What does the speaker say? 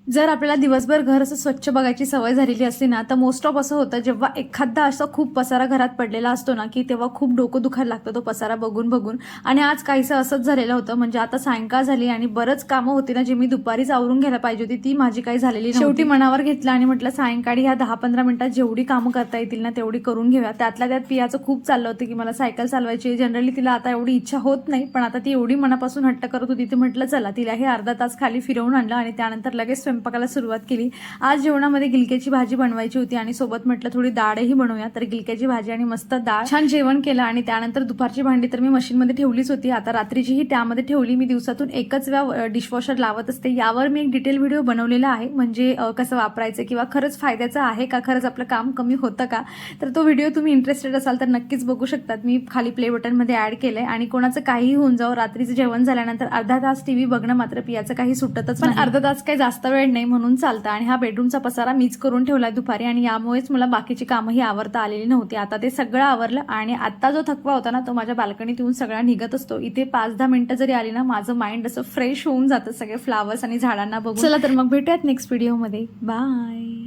जर आपल्याला दिवसभर घर असं स्वच्छ बघायची सवय झालेली असली ना, तर मोस्ट ऑफ असं होतं जेव्हा एखादा असा खूप पसारा घरात पडलेला असतो ना, की तेव्हा खूप डोकं दुखायला लागतं तो पसारा बघून बघून. आणि आज काहीसं असंच झालेलं होतं. म्हणजे आता सायंकाळ झाली आणि बरंच कामं होती ना, जे मी दुपारीच आवरून घ्यायला पाहिजे होती, ती माझी काही झालेली नव्हती. शेवटी मनावर घेतलं आणि म्हटलं सायंकाळी ह्या 10-15 मिनिटात जेवढी कामं करता येतील ना, तेवढी करून घेऊया. त्यातल्या त्यात पियाचं खूप चाललं होतं, की मला सायकल चालवायची. जनरली तिला आता एवढी इच्छा होत नाही, पण आता ती एवढी मनापासून हट्ट करत होती, तर म्हटलं चला तिला हे अर्धा तास खाली फिरवून आणलं आणि त्यानंतर लगेच स्वयंपाकाला सुरुवात केली. आज जेवणामध्ये गिलक्याची भाजी बनवायची होती आणि सोबत म्हटलं थोडी डाळही बनवूया. तर गिलक्याची भाजी आणि मस्त डाळ, छान जेवण केलं आणि त्यानंतर दुपारची भांडी तर मी मशीनमध्ये ठेवलीच होती. आता रात्रीचीही त्यामध्ये ठेवली. मी दिवसातून एकच वेळा डिशवॉशर लावत असते. यावर मी एक डिटेल व्हिडिओ बनवलेला आहे, म्हणजे कसं वापरायचं किंवा खरंच फायद्याचं आहे का, खरंच आपलं काम कमी होतं का. तर तो व्हिडिओ तुम्ही इंटरेस्टेड असाल तर नक्कीच बघू शकतात. मी खाली प्ले बटनमध्ये ऍड केलंय. आणि कोणाचं काहीही होऊन जाऊ, रात्रीचं जेवण झाल्यानंतर अर्धा तास टीव्ही बघणं मात्र पियाचं काही सुटतच नाही. पण अर्धा तास काही जास्त वेळ नाही म्हणून चालतं. आणि हा बेडरूमचा पसारा मीच करून ठेवलाय दुपारी आणि यामुळेच मला बाकीची कामंही आवरता आलेली नव्हती. आता ते सगळं आवरलं आणि आता जो थकवा होता ना, तो माझ्या बाल्कनीत येऊन सगळा निघत असतो. इथे 5-10 मिनिटं जरी आली ना, माझं माइंड असं फ्रेश होऊन जातं सगळे फ्लावर्स आणि झाडांना बघून. चला तर मग भेटूयात नेक्स्ट व्हिडिओमध्ये. बाय.